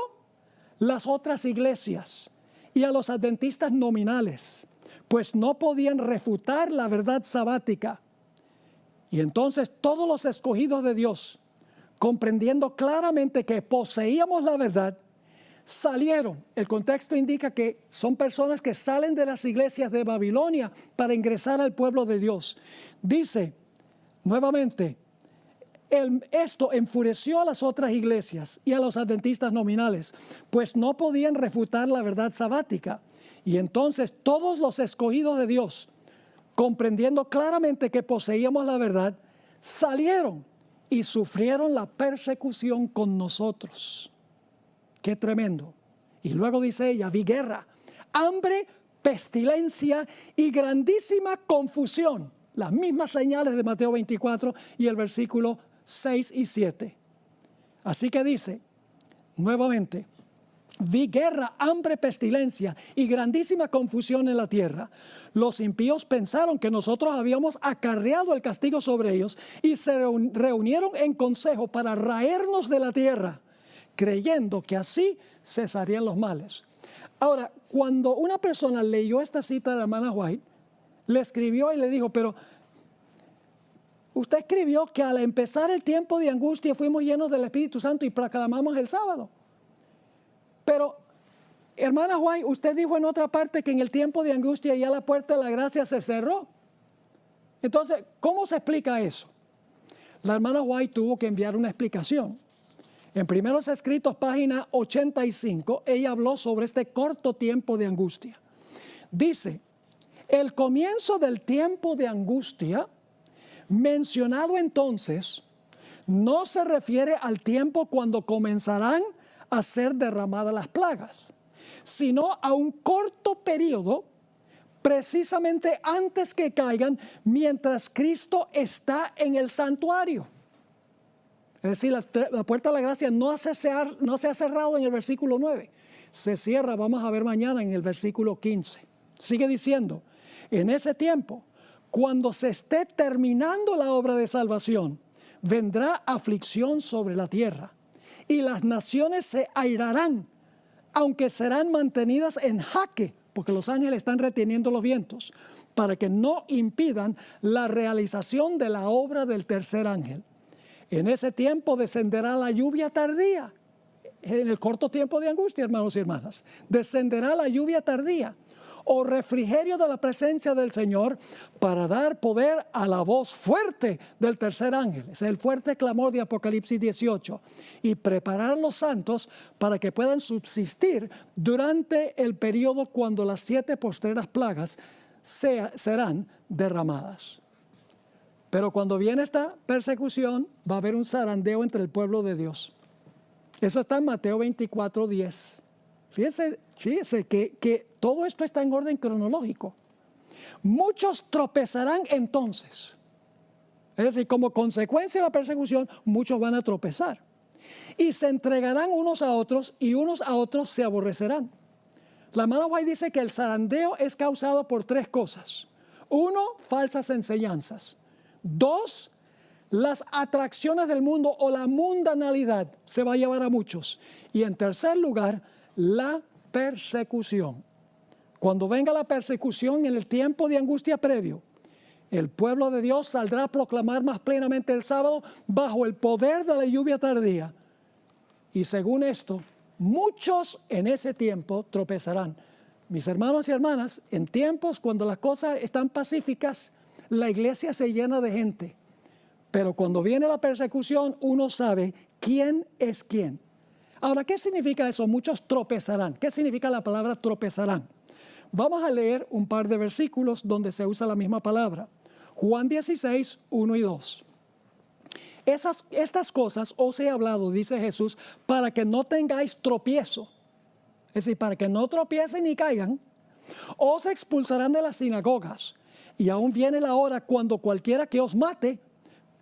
las otras iglesias y a los adventistas nominales, pues no podían refutar la verdad sabática. Y entonces todos los escogidos de Dios, comprendiendo claramente que poseíamos la verdad, salieron. El contexto indica que son personas que salen de las iglesias de Babilonia para ingresar al pueblo de Dios. Dice nuevamente, esto enfureció a las otras iglesias y a los adventistas nominales, pues no podían refutar la verdad sabática. Y entonces todos los escogidos de Dios, comprendiendo claramente que poseíamos la verdad, salieron y sufrieron la persecución con nosotros. ¡Qué tremendo! Y luego dice ella, vi guerra, hambre, pestilencia y grandísima confusión. Las mismas señales de Mateo 24 y el versículo 6 y 7. Así que dice, nuevamente, vi guerra, hambre, pestilencia y grandísima confusión en la tierra. Los impíos pensaron que nosotros habíamos acarreado el castigo sobre ellos y se reunieron en consejo para raernos de la tierra, creyendo que así cesarían los males. Ahora, cuando una persona leyó esta cita de la hermana White, le escribió y le dijo, pero usted escribió que al empezar el tiempo de angustia fuimos llenos del Espíritu Santo y proclamamos el sábado. Pero, hermana White, usted dijo en otra parte que en el tiempo de angustia ya la puerta de la gracia se cerró. Entonces, ¿cómo se explica eso? La hermana White tuvo que enviar una explicación. En Primeros Escritos, página 85, ella habló sobre este corto tiempo de angustia. Dice, el comienzo del tiempo de angustia mencionado entonces no se refiere al tiempo cuando comenzarán a ser derramadas las plagas, sino a un corto periodo precisamente antes que caigan mientras Cristo está en el santuario. Es decir, la puerta de la gracia no se ha cerrado en el versículo 9. Se cierra, vamos a ver mañana en el versículo 15. Sigue diciendo, en ese tiempo, cuando se esté terminando la obra de salvación, vendrá aflicción sobre la tierra y las naciones se airarán, aunque serán mantenidas en jaque, porque los ángeles están reteniendo los vientos, para que no impidan la realización de la obra del tercer ángel. En ese tiempo descenderá la lluvia tardía. En el corto tiempo de angustia, hermanos y hermanas, descenderá la lluvia tardía o refrigerio de la presencia del Señor para dar poder a la voz fuerte del tercer ángel. Es el fuerte clamor de Apocalipsis 18. Y preparar a los santos para que puedan subsistir durante el periodo cuando las 7 postreras plagas serán derramadas. Pero cuando viene esta persecución, va a haber un zarandeo entre el pueblo de Dios. Eso está en Mateo 24, 10. Fíjense que todo esto está en orden cronológico. Muchos tropezarán entonces. Es decir, como consecuencia de la persecución, muchos van a tropezar. Y se entregarán unos a otros y unos a otros se aborrecerán. La hermana White dice que el zarandeo es causado por 3 cosas. 1, falsas enseñanzas. 2, las atracciones del mundo o la mundanalidad se va a llevar a muchos. Y en tercer lugar, la persecución. Cuando venga la persecución en el tiempo de angustia previo, el pueblo de Dios saldrá a proclamar más plenamente el sábado bajo el poder de la lluvia tardía. Y según esto, muchos en ese tiempo tropezarán. Mis hermanos y hermanas, en tiempos cuando las cosas están pacíficas, la iglesia se llena de gente. Pero cuando viene la persecución, uno sabe quién es quién. Ahora, ¿qué significa eso? Muchos tropezarán. ¿Qué significa la palabra tropezarán? Vamos a leer un par de versículos donde se usa la misma palabra. Juan 16, 1 y 2. Estas cosas os he hablado, dice Jesús, para que no tengáis tropiezo. Es decir, para que no tropiecen ni caigan, os expulsarán de las sinagogas. Y aún viene la hora cuando cualquiera que os mate,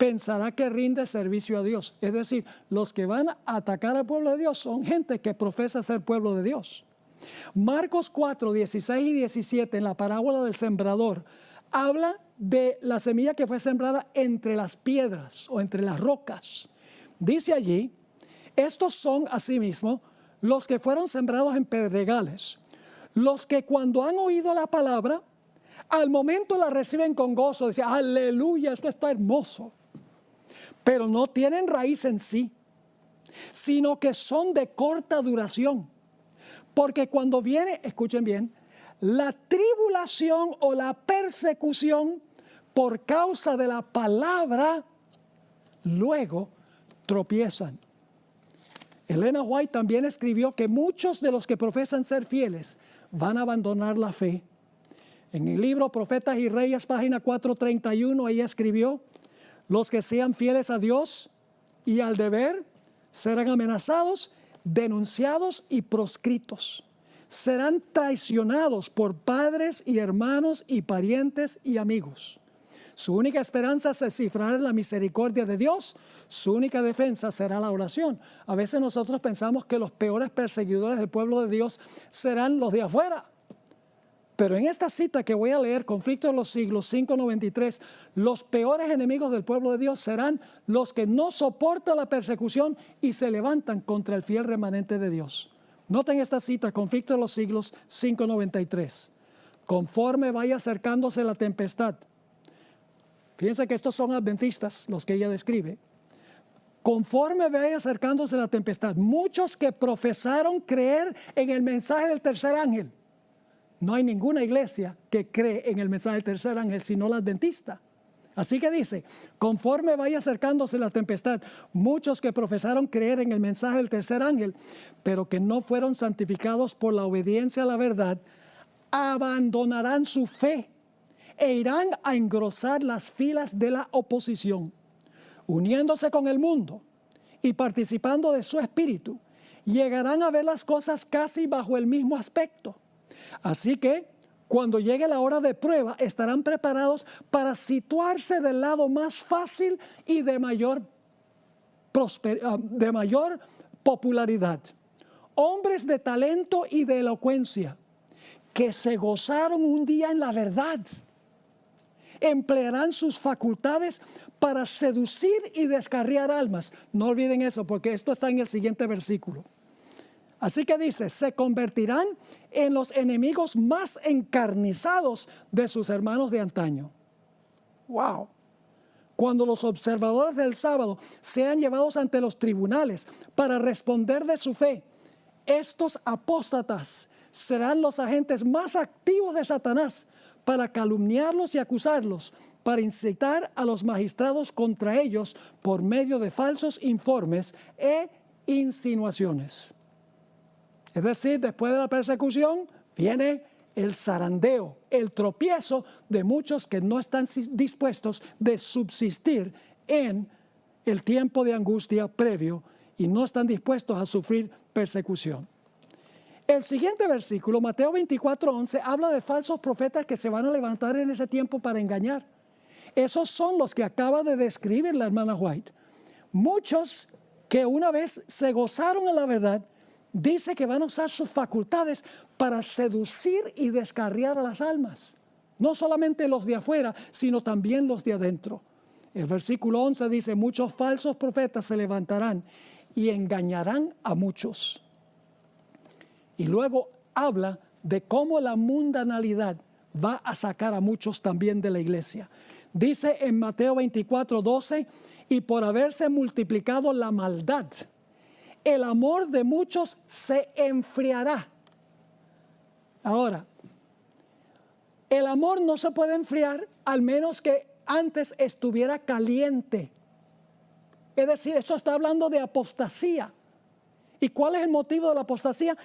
pensará que rinde servicio a Dios. Es decir, los que van a atacar al pueblo de Dios son gente que profesa ser pueblo de Dios. Marcos 4, 16 y 17, en la parábola del sembrador, habla de la semilla que fue sembrada entre las piedras o entre las rocas. Dice allí, estos son asimismo los que fueron sembrados en pedregales, los que cuando han oído la palabra, al momento la reciben con gozo, dicen, aleluya, esto está hermoso, pero no tienen raíz en sí, sino que son de corta duración, porque cuando viene, escuchen bien, la tribulación o la persecución por causa de la palabra, luego tropiezan. Elena White también escribió que muchos de los que profesan ser fieles van a abandonar la fe. En el libro Profetas y Reyes, página 431, ella escribió, los que sean fieles a Dios y al deber serán amenazados, denunciados y proscritos. Serán traicionados por padres y hermanos y parientes y amigos. Su única esperanza se cifrará en la misericordia de Dios. Su única defensa será la oración. A veces nosotros pensamos que los peores perseguidores del pueblo de Dios serán los de afuera. Pero en esta cita que voy a leer, Conflicto de los Siglos 5:93, los peores enemigos del pueblo de Dios serán los que no soportan la persecución y se levantan contra el fiel remanente de Dios. Noten esta cita, Conflicto de los Siglos 5:93. Conforme vaya acercándose la tempestad. Fíjense que estos son adventistas, los que ella describe. Conforme vaya acercándose la tempestad, muchos que profesaron creer en el mensaje del tercer ángel. No hay ninguna iglesia que cree en el mensaje del tercer ángel, sino la adventista. Así que dice, conforme vaya acercándose la tempestad, muchos que profesaron creer en el mensaje del tercer ángel, pero que no fueron santificados por la obediencia a la verdad, abandonarán su fe e irán a engrosar las filas de la oposición, uniéndose con el mundo y participando de su espíritu, llegarán a ver las cosas casi bajo el mismo aspecto. Así que cuando llegue la hora de prueba, estarán preparados para situarse del lado más fácil y de mayor popularidad. Hombres de talento y de elocuencia, que se gozaron un día en la verdad, emplearán sus facultades para seducir y descarriar almas. No olviden eso, porque esto está en el siguiente versículo. Así que dice, se convertirán en los enemigos más encarnizados de sus hermanos de antaño. ¡Wow! Cuando los observadores del sábado sean llevados ante los tribunales para responder de su fe, estos apóstatas serán los agentes más activos de Satanás para calumniarlos y acusarlos, para incitar a los magistrados contra ellos por medio de falsos informes e insinuaciones. Es decir, después de la persecución viene el zarandeo, el tropiezo de muchos que no están dispuestos de subsistir en el tiempo de angustia previo y no están dispuestos a sufrir persecución. El siguiente versículo, Mateo 24:11, habla de falsos profetas que se van a levantar en ese tiempo para engañar. Esos son los que acaba de describir la hermana White. Muchos que una vez se gozaron en la verdad, dice que van a usar sus facultades para seducir y descarriar a las almas. No solamente los de afuera, sino también los de adentro. El versículo 11 dice, muchos falsos profetas se levantarán y engañarán a muchos. Y luego habla de cómo la mundanalidad va a sacar a muchos también de la iglesia. Dice en Mateo 24:12, y por haberse multiplicado la maldad, el amor de muchos se enfriará. Ahora, el amor no se puede enfriar al menos que antes estuviera caliente. Es decir, eso está hablando de apostasía. ¿Y cuál es el motivo de la apostasía?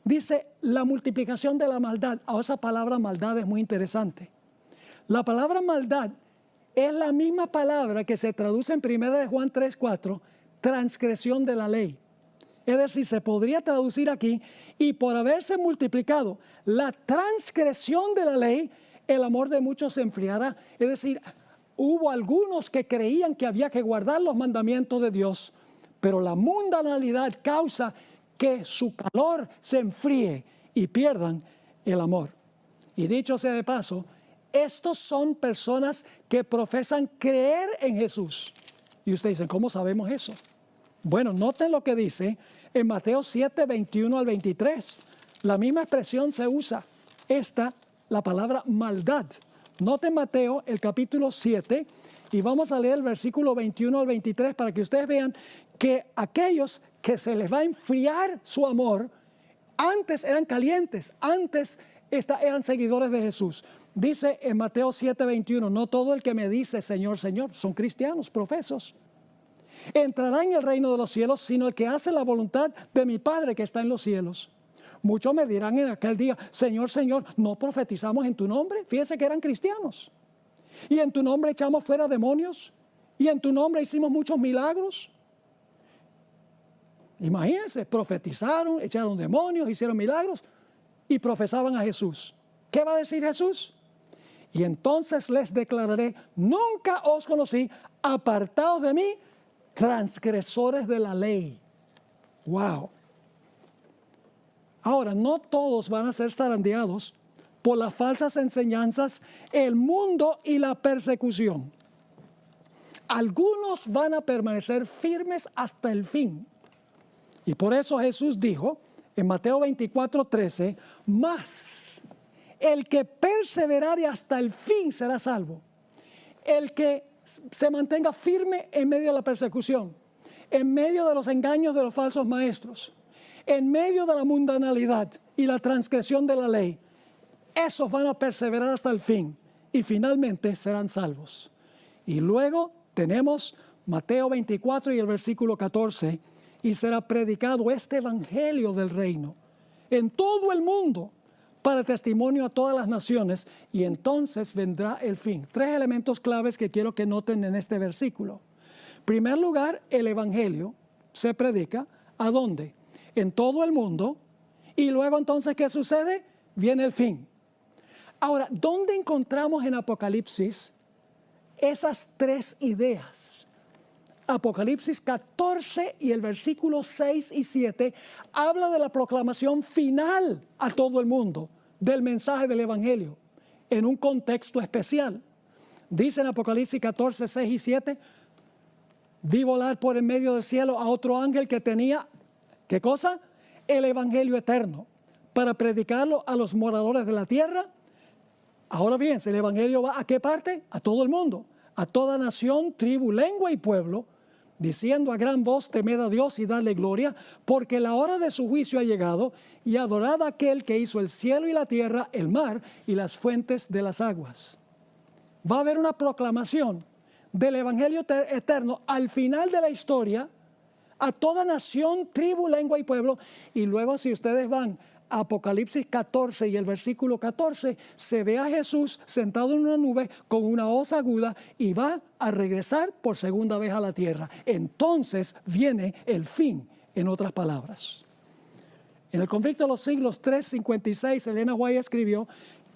Dice la multiplicación de la maldad. Ahora esa palabra maldad es muy interesante. La palabra maldad es la misma palabra que se traduce en 1 Juan 3:4, transgresión de la ley. Es decir, se podría traducir aquí, y por haberse multiplicado la transgresión de la ley, el amor de muchos se enfriará. Es decir, hubo algunos que creían que había que guardar los mandamientos de Dios, pero la mundanalidad causa que su calor se enfríe y pierdan el amor. Y dicho sea de paso, estos son personas que profesan creer en Jesús. Y ustedes dicen, ¿cómo sabemos eso? Bueno, noten lo que dice en Mateo 7, 21 al 23. La misma expresión se usa, la palabra maldad. Noten Mateo, el capítulo 7, y vamos a leer el versículo 21 al 23 para que ustedes vean que aquellos que se les va a enfriar su amor, antes eran calientes, antes eran seguidores de Jesús. Dice en Mateo 7, 21, no todo el que me dice Señor, Señor, son cristianos, profesos, entrará en el reino de los cielos, sino el que hace la voluntad de mi Padre que está en los cielos. Muchos me dirán en aquel día, Señor, Señor, ¿no profetizamos en tu nombre? Fíjense que eran cristianos. Y en tu nombre echamos fuera demonios. Y en tu nombre hicimos muchos milagros. Imagínense, profetizaron, echaron demonios, hicieron milagros y profesaban a Jesús. ¿Qué va a decir Jesús? Y entonces les declararé, nunca os conocí, apartados de mí, transgresores de la ley. ¡Wow! Ahora, no todos van a ser zarandeados por las falsas enseñanzas, el mundo y la persecución. Algunos van a permanecer firmes hasta el fin. Y por eso Jesús dijo en Mateo 24, 13, mas el que perseverare hasta el fin será salvo. El que se mantenga firme en medio de la persecución, en medio de los engaños de los falsos maestros, en medio de la mundanalidad y la transgresión de la ley, esos van a perseverar hasta el fin y finalmente serán salvos. Y luego tenemos Mateo 24 y el versículo 14, y será predicado este evangelio del reino en todo el mundo para testimonio a todas las naciones, y entonces vendrá el fin. 3 elementos claves que quiero que noten en este versículo. En primer lugar, el evangelio se predica ¿a dónde? En todo el mundo. Y luego entonces, ¿qué sucede? Viene el fin. Ahora, ¿dónde encontramos en Apocalipsis esas 3 ideas? Apocalipsis 14 y el versículo 6 y 7 habla de la proclamación final a todo el mundo del mensaje del evangelio en un contexto especial. Dice en Apocalipsis 14, 6 y 7, vi volar por en medio del cielo a otro ángel que tenía, ¿qué cosa? El evangelio eterno, para predicarlo a los moradores de la tierra. Ahora bien, el evangelio va ¿a qué parte? A todo el mundo, a toda nación, tribu, lengua y pueblo, diciendo a gran voz, temed a Dios y dadle gloria, porque la hora de su juicio ha llegado, y adorad a aquel que hizo el cielo y la tierra, el mar y las fuentes de las aguas. Va a haber una proclamación del evangelio eterno al final de la historia, a toda nación, tribu, lengua y pueblo. Y luego, si ustedes van a Apocalipsis 14 y el versículo 14, se ve a Jesús sentado en una nube con una hoz aguda y va a regresar por segunda vez a la tierra. Entonces viene el fin, en otras palabras. En el conflicto de los siglos 3:56, Elena White escribió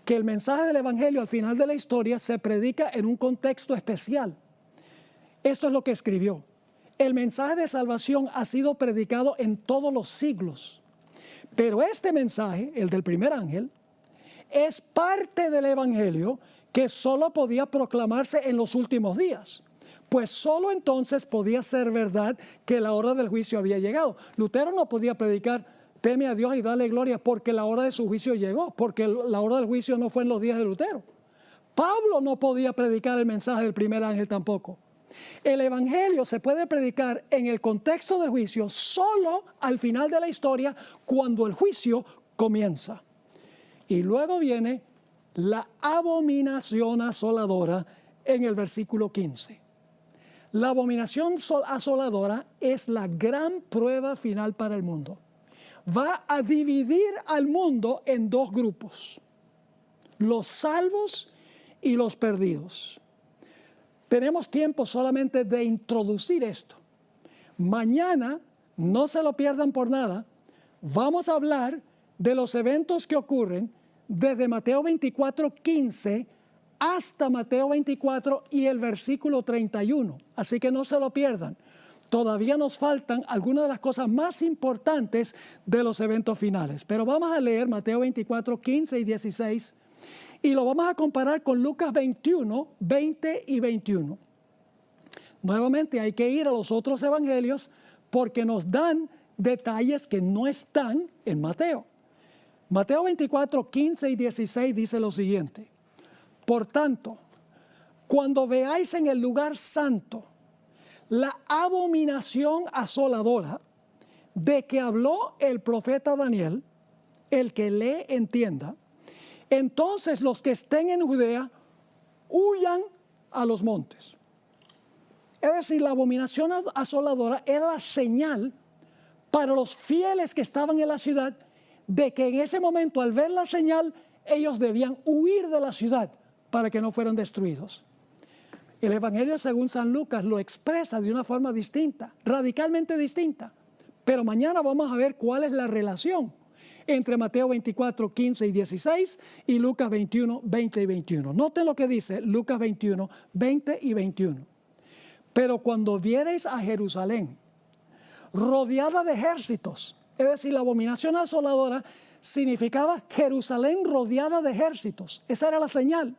que el mensaje del evangelio al final de la historia se predica en un contexto especial. Esto es lo que escribió. El mensaje de salvación ha sido predicado en todos los siglos. Pero este mensaje, el del primer ángel, es parte del evangelio que solo podía proclamarse en los últimos días. Pues solo entonces podía ser verdad que la hora del juicio había llegado. Lutero no podía predicar, teme a Dios y dale gloria, porque la hora de su juicio llegó, porque la hora del juicio no fue en los días de Lutero. Pablo no podía predicar el mensaje del primer ángel tampoco. El evangelio se puede predicar en el contexto del juicio solo al final de la historia, cuando el juicio comienza. Y luego viene la abominación asoladora en el versículo 15. La abominación asoladora es la gran prueba final para el mundo. Va a dividir al mundo en 2 grupos: los salvos y los perdidos. Tenemos tiempo solamente de introducir esto. Mañana, no se lo pierdan por nada, vamos a hablar de los eventos que ocurren desde Mateo 24:15 hasta Mateo 24 y el versículo 31. Así que no se lo pierdan. Todavía nos faltan algunas de las cosas más importantes de los eventos finales. Pero vamos a leer Mateo 24, 15 y 16 y lo vamos a comparar con Lucas 21, 20 y 21. Nuevamente hay que ir a los otros evangelios porque nos dan detalles que no están en Mateo. Mateo 24, 15 y 16 dice lo siguiente: por tanto, cuando veáis en el lugar santo la abominación asoladora de que habló el profeta Daniel, el que lee entienda, entonces los que estén en Judea huyan a los montes. Es decir, la abominación asoladora era la señal para los fieles que estaban en la ciudad de que en ese momento, al ver la señal, ellos debían huir de la ciudad para que no fueran destruidos. El Evangelio según San Lucas lo expresa de una forma distinta, radicalmente distinta. Pero mañana vamos a ver cuál es la relación entre Mateo 24, 15 y 16 y Lucas 21, 20 y 21. Noten lo que dice Lucas 21, 20 y 21. Pero cuando viereis a Jerusalén rodeada de ejércitos, es decir, la abominación asoladora significaba Jerusalén rodeada de ejércitos. Esa era la señal.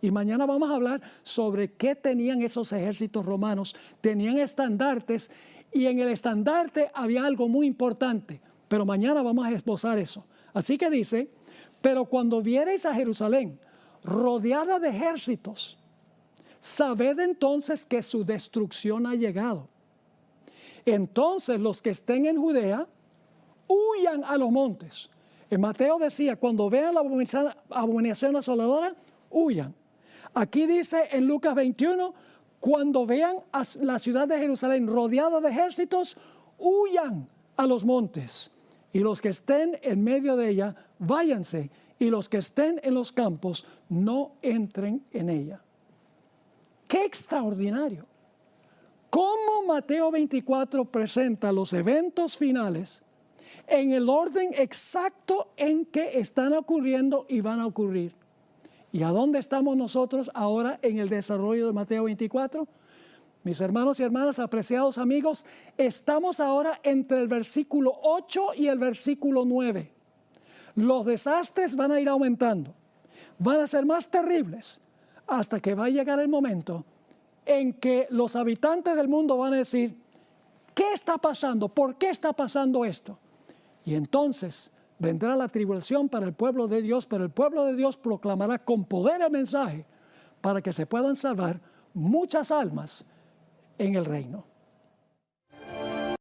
Y mañana vamos a hablar sobre qué tenían esos ejércitos romanos. Tenían estandartes y en el estandarte había algo muy importante. Pero mañana vamos a esbozar eso. Así que dice, pero cuando viereis a Jerusalén rodeada de ejércitos, sabed entonces que su destrucción ha llegado. Entonces los que estén en Judea huyan a los montes. En Mateo decía, cuando vean la abominación asoladora, huyan. Aquí dice en Lucas 21, cuando vean a la ciudad de Jerusalén rodeada de ejércitos, huyan a los montes. Y los que estén en medio de ella, váyanse. Y los que estén en los campos, no entren en ella. ¡Qué extraordinario! ¿Cómo Mateo 24 presenta los eventos finales en el orden exacto en que están ocurriendo y van a ocurrir? ¿Y a dónde estamos nosotros ahora en el desarrollo de Mateo 24? Mis hermanos y hermanas, apreciados amigos, estamos ahora entre el versículo 8 y el versículo 9. Los desastres van a ir aumentando, van a ser más terribles, hasta que va a llegar el momento en que los habitantes del mundo van a decir, ¿qué está pasando? ¿Por qué está pasando esto? Y entonces vendrá la tribulación para el pueblo de Dios, pero el pueblo de Dios proclamará con poder el mensaje para que se puedan salvar muchas almas en el reino.